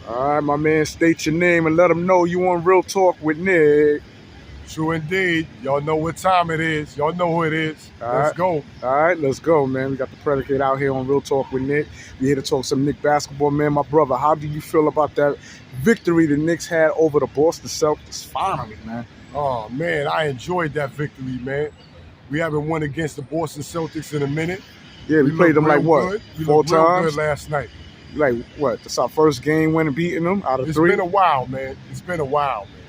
All right, my man, state your name and let them know you on Real Talk with Nick. True indeed. Y'all know what time it is. Y'all know who it is. Let's go. All right, let's go, man. We got the predicate out here on Real Talk with Nick. We here to talk some Knick basketball, man. My brother, how do you feel about that victory the Knicks had over the Boston Celtics finally, man? Oh, man, I enjoyed that victory, man. We haven't won against the Boston Celtics in a minute. Yeah, we played them like what? Good. We 4 looked real times? good last night. Like what? That's our first game winning beating them out of 3? It's been a while, man. It's been a while, man.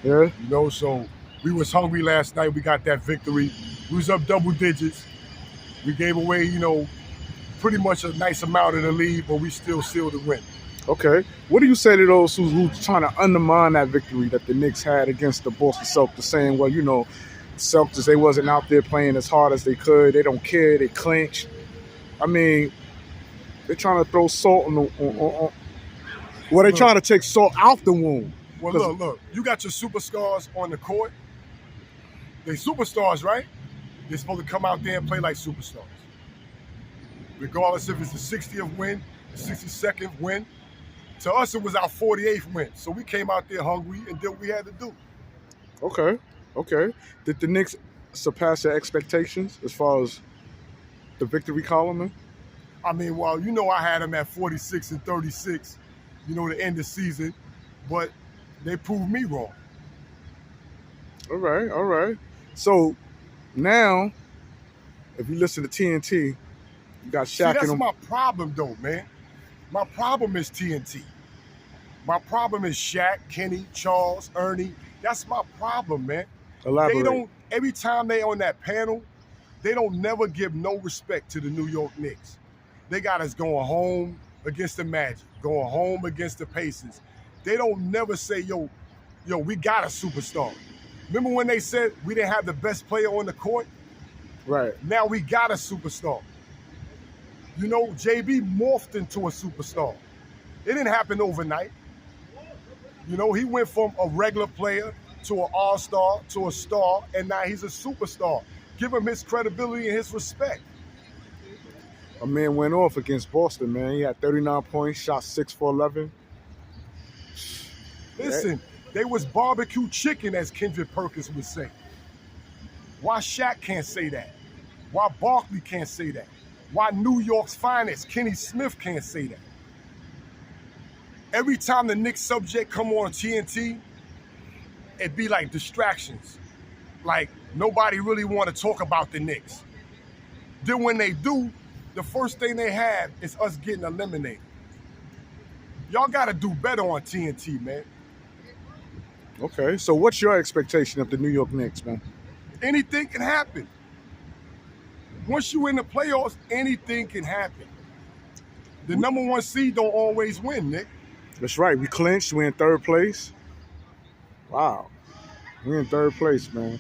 Yeah? You know, so we was hungry last night. We got that victory. We was up double digits. We gave away, pretty much a nice amount of the lead, but we still sealed the win. Okay. What do you say to those who's trying to undermine that victory that the Knicks had against the Boston Celtics, saying, well, Celtics, they wasn't out there playing as hard as they could. They don't care. They clinched. I mean, they're trying to throw salt on the well, they're trying to take salt out the wound. Well, look. You got your superstars on the court. They superstars, right? They're supposed to come out there and play like superstars. Regardless if it's the 60th win, the 62nd win. To us, it was our 48th win. So we came out there hungry and did what we had to do. Okay. Did the Knicks surpass their expectations as far as the victory column? I mean, well, I had them at 46 and 36, to end the season, but they proved me wrong. All right. So now, if you listen to TNT, you got Shaq. See, that's my problem, though, man. My problem is TNT. My problem is Shaq, Kenny, Charles, Ernie. That's my problem, man. Elaborate. Every time they on that panel, they don't never give no respect to the New York Knicks. They got us going home against the Magic, going home against the Pacers. They don't never say, yo, we got a superstar. Remember when they said we didn't have the best player on the court? Right. Now we got a superstar. JB morphed into a superstar. It didn't happen overnight. He went from a regular player to an all-star to a star, and now he's a superstar. Give him his credibility and his respect. A man went off against Boston, man. He had 39 points, shot 6 for 11. Listen, they was barbecue chicken, as Kendrick Perkins would say. Why Shaq can't say that? Why Barkley can't say that? Why New York's finest, Kenny Smith, can't say that? Every time the Knicks subject come on TNT, it'd be like distractions. Like nobody really want to talk about the Knicks. Then when they do, the first thing they have is us getting eliminated. Y'all got to do better on TNT, man. Okay, so what's your expectation of the New York Knicks, man? Anything can happen. Once you in the playoffs, anything can happen. The number 1 seed don't always win, Nick. That's right. We clinched. We're in 3rd place. Wow. We're in 3rd place, man.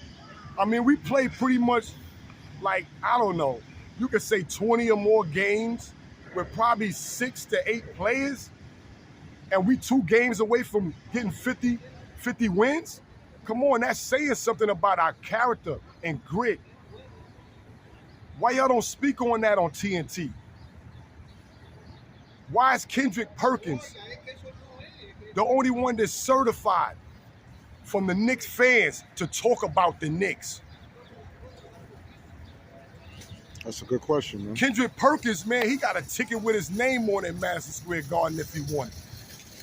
I mean, we play pretty much like, I don't know, you could say 20 or more games with probably 6 to 8 players, and we 2 games away from getting 50 wins? Come on, that's saying something about our character and grit. Why y'all don't speak on that on TNT? Why is Kendrick Perkins the only one that's certified from the Knicks fans to talk about the Knicks? That's a good question, man. Kendrick Perkins, man, he got a ticket with his name on it, Madison Square Garden, if he wanted.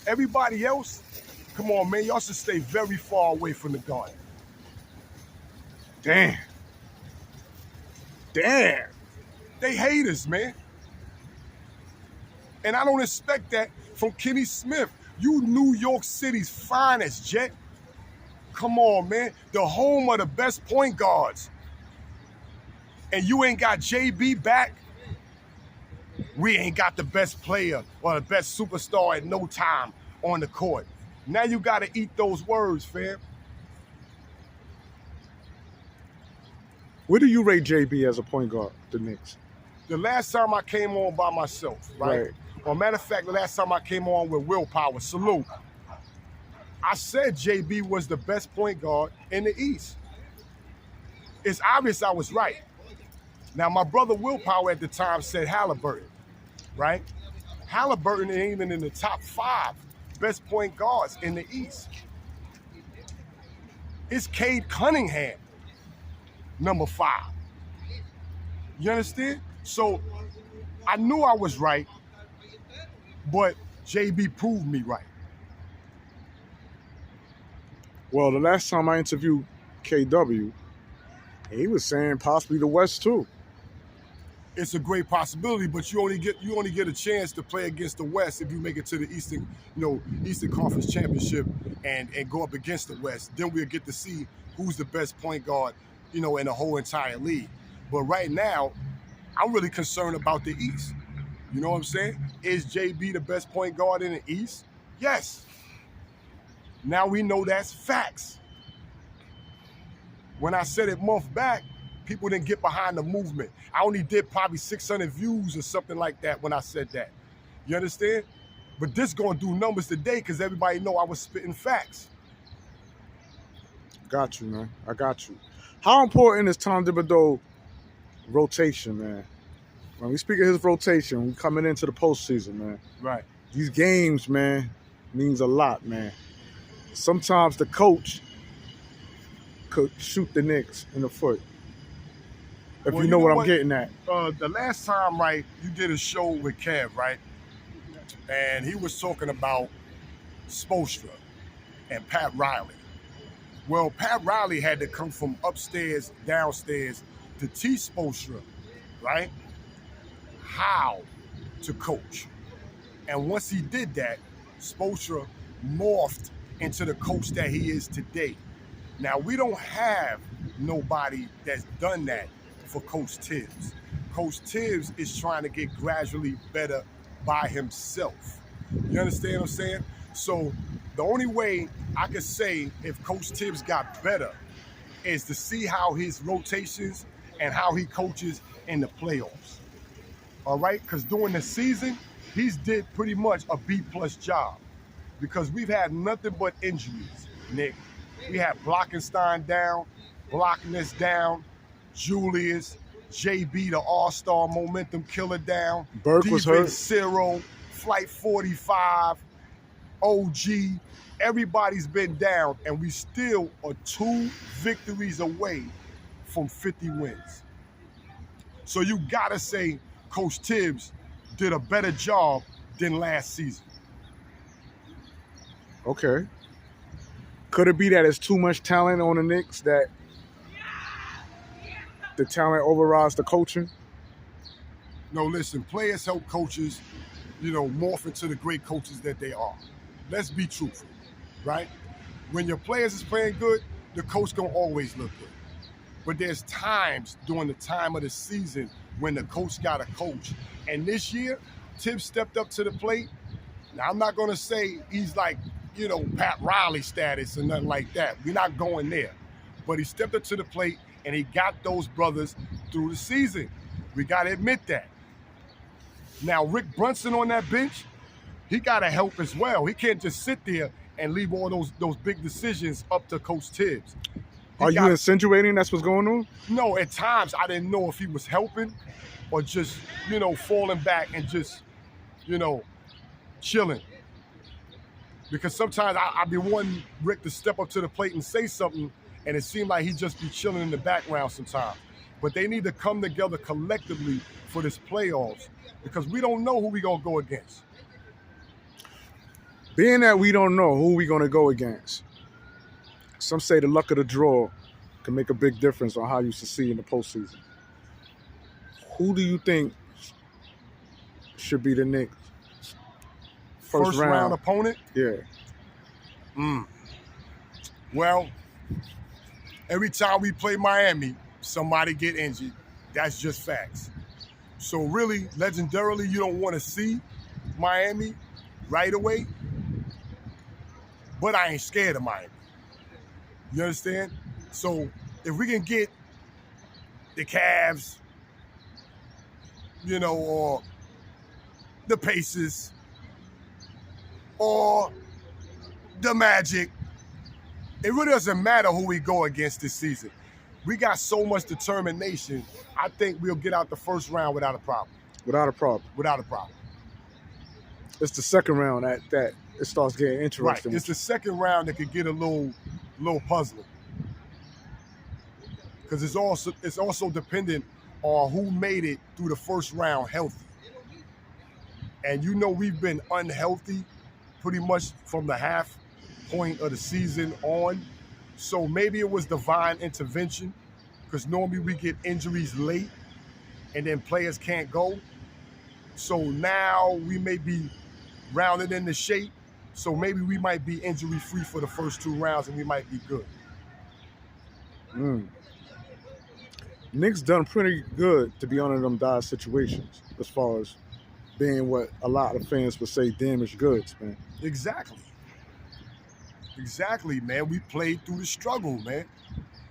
Everybody else, come on, man, y'all should stay very far away from the Garden. Damn. They haters, man. And I don't expect that from Kenny Smith. You New York City's finest, Jet. Come on, man. The home of the best point guards. And you ain't got JB back. We ain't got the best player or the best superstar at no time on the court. Now you got to eat those words, fam. Where do you rate JB as a point guard, the Knicks? The last time I came on by myself, right? Well, matter of fact, the last time I came on with Willpower, salute, I said JB was the best point guard in the East. It's obvious I was right. Now, my brother Willpower at the time said Halliburton, right? Halliburton ain't even in the top 5 best point guards in the East. It's Cade Cunningham, number 5. You understand? So I knew I was right, but JB proved me right. Well, the last time I interviewed KW, he was saying possibly the West too. It's a great possibility, but you only get a chance to play against the West if you make it to the Eastern Conference Championship and go up against the West. Then we'll get to see who's the best point guard, in the whole entire league. But right now, I'm really concerned about the East. You know what I'm saying? Is JB the best point guard in the East? Yes. Now we know that's facts. When I said it month back, people didn't get behind the movement. I only did probably 600 views or something like that when I said that. You understand? But this gonna do numbers today because everybody know I was spitting facts. Got you, man. I got you. How important is Tom Thibodeau rotation, man? When we speak of his rotation, we coming into the postseason, man. Right. These games, man, means a lot, man. Sometimes the coach could shoot the Knicks in the foot. If Well, you know what I'm getting at. The last time, right, you did a show with Kev, right? And he was talking about Spoelstra and Pat Riley. Well, Pat Riley had to come from upstairs, downstairs to teach Spoelstra, right, how to coach. And once he did that, Spoelstra morphed into the coach that he is today. Now, we don't have nobody that's done that for Coach Tibbs. Coach Tibbs is trying to get gradually better by himself. You understand what I'm saying? So the only way I could say if Coach Tibbs got better is to see how his rotations and how he coaches in the playoffs. All right? Because during the season, he's did pretty much a B+ job because we've had nothing but injuries, Nick. We had Blockenstein down, Blockness down, Julius, JB, the all-star momentum killer down. Burke was hurt. Zero, Flight 45, OG. Everybody's been down, and we still are 2 victories away from 50 wins. So you gotta say Coach Tibbs did a better job than last season. Okay. Could it be that it's too much talent on the Knicks that the talent overrides the coaching? No, listen, players help coaches, morph into the great coaches that they are. Let's be truthful, right? When your players is playing good, the coach gonna always look good. But there's times during the time of the season when the coach gotta coach. And this year, Tibbs stepped up to the plate. Now, I'm not gonna say he's like, Pat Riley status or nothing like that. We're not going there. But he stepped up to the plate and he got those brothers through the season. We gotta admit that. Now, Rick Brunson on that bench, he gotta help as well. He can't just sit there and leave all those big decisions up to Coach Tibbs. Are you insinuating that's what's going on? No, at times I didn't know if he was helping or just, falling back and just, chilling. Because sometimes I be wanting Rick to step up to the plate and say something, and it seemed like he just be chilling in the background sometimes. But they need to come together collectively for this playoffs because we don't know who we gonna go against. Being that we don't know who we gonna go against, some say the luck of the draw can make a big difference on how you succeed in the postseason. Who do you think should be the Knicks' first round opponent? Yeah. Well, every time we play Miami, somebody get injured. That's just facts. So really, legendarily, you don't want to see Miami right away. But I ain't scared of Miami. You understand? So if we can get the Cavs, or the Pacers, or the Magic, it really doesn't matter who we go against this season. We got so much determination, I think we'll get out the first round without a problem. Without a problem. Without a problem. It's the second round that it starts getting Right. interesting. It's the second round that could get a little puzzling. Because it's also dependent on who made it through the first round healthy. And we've been unhealthy pretty much from the half point of the season on. So maybe it was divine intervention, because normally we get injuries late and then players can't go. So now we may be rounded into shape. So maybe we might be injury free for the first 2 rounds and we might be good. Knicks done pretty good to be under them dire situations as far as being what a lot of fans would say damaged goods, man. Exactly, man. We played through the struggle, man.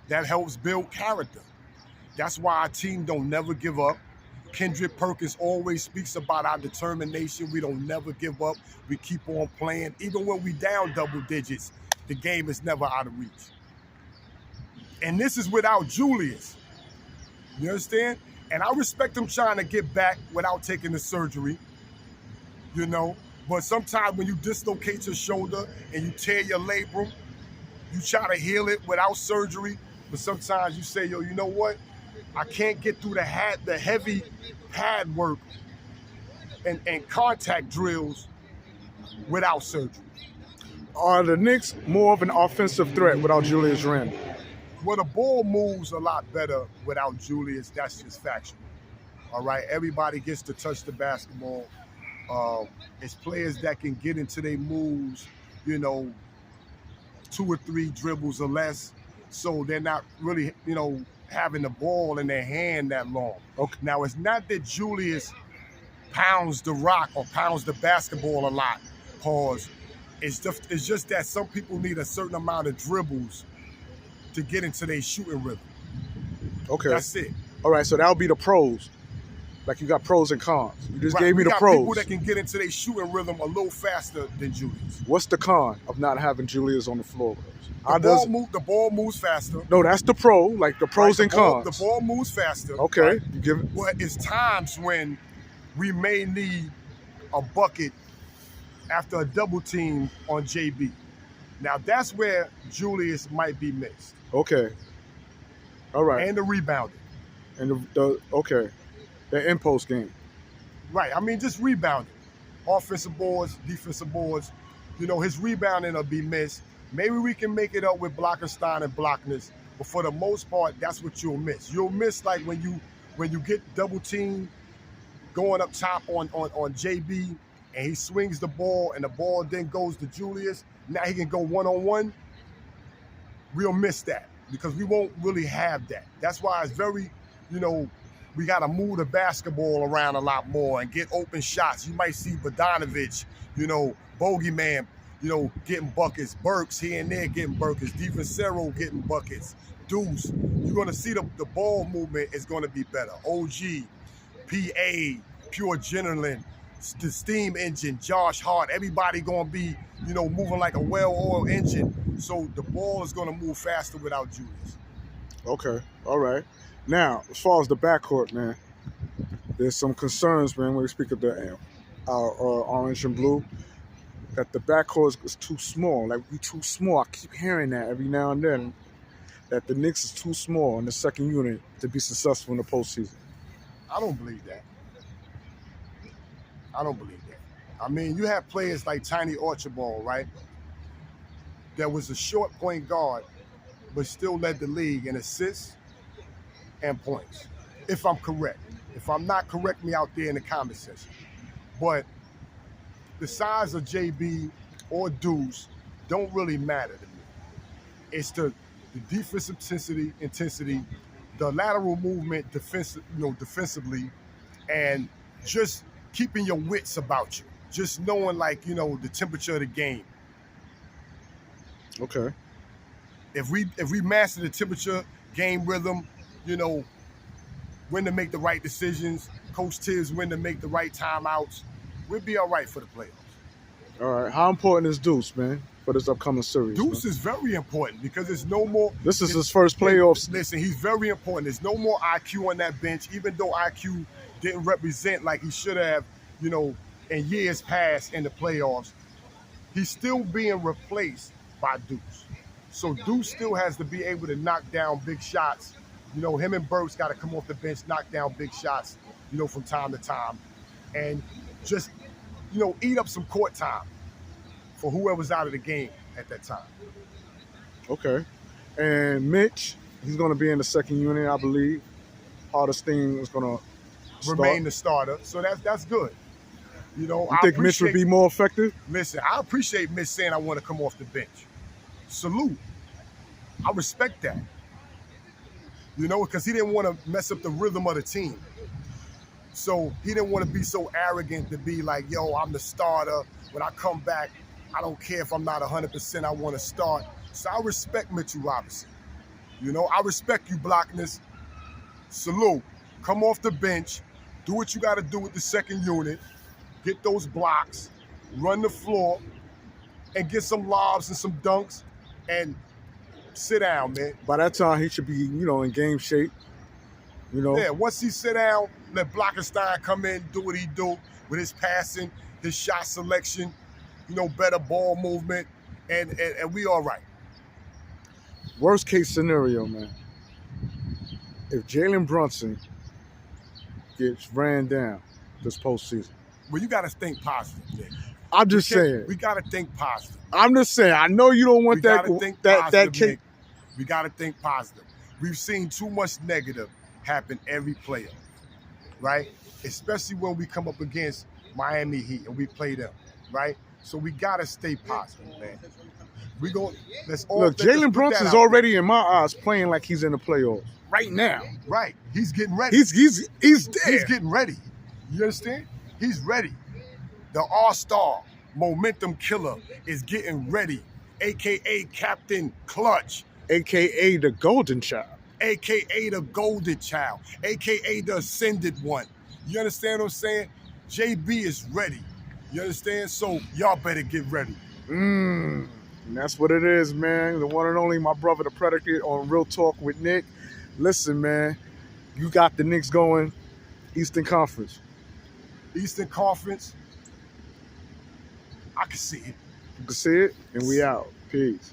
That helps build character. That's why our team don't never give up. Kendrick Perkins always speaks about our determination. We don't never give up. We keep on playing. Even when we down double digits, the game is never out of reach. And this is without Julius. You understand? And I respect him trying to get back without taking the surgery, But sometimes when you dislocate your shoulder and you tear your labrum, you try to heal it without surgery. But sometimes you say, yo, you know what? I can't get through the heavy pad work and contact drills without surgery. Are the Knicks more of an offensive threat without Julius Randle? Well, the ball moves a lot better without Julius. That's just factual. All right? Everybody gets to touch the basketball. It's players that can get into their moves, 2 or 3 dribbles or less. So they're not really, having the ball in their hand that long. Okay. Now, it's not that Julius pounds the rock or pounds the basketball a lot. Pause. It's just that some people need a certain amount of dribbles to get into their shooting rhythm. Okay. That's it. All right, so that'll be the pros. Like you got pros and cons. You just gave me the got pros. People that can get into their shooting rhythm a little faster than Julius. What's the con of not having Julius on the floor with us? The ball moves faster. No, that's the pro, like the pros and cons. The ball moves faster. Okay. Right? You give it. But it's times when we may need a bucket after a double team on JB. Now, that's where Julius might be missed. Okay. All right. And the rebounding. And the in-post game. Right. I mean, just rebounding. Offensive boards, defensive boards. His rebounding will be missed. Maybe we can make it up with Blockerstein and Blockness, but for the most part, that's what you'll miss. You'll miss like when you get double teamed going up top on JB and he swings the ball and the ball then goes to Julius. Now he can go one-on-one. We'll miss that because we won't really have that. That's why it's very, we got to move the basketball around a lot more and get open shots. You might see Bogdanovich, Bogeyman, getting buckets. Burks here and there getting buckets. DiVincenzo getting buckets. Deuce. You're going to see the ball movement is going to be better. OG, PA, Pure Adrenaline, the steam engine, Josh Hart, everybody going to be, moving like a well-oiled engine. So the ball is going to move faster without Julius. Okay. All right. Now, as far as the backcourt, man, there's some concerns, man, when we speak of our orange and blue, that the backcourt is too small. Like, we too small. I keep hearing that every now and then, that the Knicks is too small in the second unit to be successful in the postseason. I don't believe that. I mean, you have players like Tiny Archibald, right? That was a short point guard, but still led the league in assists and points, if I'm correct. If I'm not, correct me out there in the comment section. But the size of JB or Deuce don't really matter to me. It's the defensive intensity, the lateral movement defensively, and just keeping your wits about you. Just knowing, the temperature of the game. Okay. If we master the temperature, game rhythm, when to make the right decisions, Coach Tibbs when to make the right timeouts, we'll be all right for the playoffs. All right. How important is Deuce, man, for this upcoming series? Deuce is very important because there's no more. This is his first playoffs. Listen, he's very important. There's no more IQ on that bench, even though IQ didn't represent like he should have, in years past in the playoffs, he's still being replaced by Deuce. So Deuce still has to be able to knock down big shots. You know, him and Burks got to come off the bench, knock down big shots, you know, from time to time. And just, you know, eat up some court time for whoever's out of the game at that time. Okay. And Mitch, he's going to be in the second unit, I believe. Hardesty is going to Remain the starter. So that's good. You know, You think Mitch would be more effective? Listen, I appreciate Mitch saying I want to come off the bench. Salute. I respect that. You know, because he didn't want to mess up the rhythm of the team. So he didn't want to be so arrogant to be like, yo, I'm the starter. When I come back, I don't care if I'm not 100%, I want to start. So I respect Mitchell Robinson. You know, I respect you, Blockness. Salute. Come off the bench. Do what you got to do with the second unit. Get those blocks. Run the floor. And get some lobs and some dunks. And sit down, man. By that time, he should be, you know, in game shape. You know? Yeah, once he sit down, let Blockenstein come in, do what he do with his passing, his shot selection, you know, better ball movement, and we all right. Worst case scenario, man. If Jalen Brunson gets ran down this postseason. Well, you got to think positive, Nick. I'm just saying. We got to think positive. I'm just saying. I know you don't want that case. We got to think positive. We've seen too much negative happen every playoff, right? Especially when we come up against Miami Heat and we play them, right? So we got to stay positive, man. Look, Jalen Brunson's already, in my eyes, playing like he's in the playoffs right now. Right. He's getting ready. He's there. He's getting ready. You understand? He's ready. The all-star momentum killer is getting ready, a.k.a. Captain Clutch. A.k.a. the Golden Child. A.k.a. the Golden Child. A.k.a. the Ascended One. You understand what I'm saying? JB is ready. You understand? So y'all better get ready. And that's what it is, man. The one and only, my brother, the Predicate, on Real Talk with Nick. Listen, man, you got the Knicks going Eastern Conference. Eastern Conference, I can see it. You can see it, and we out. Peace.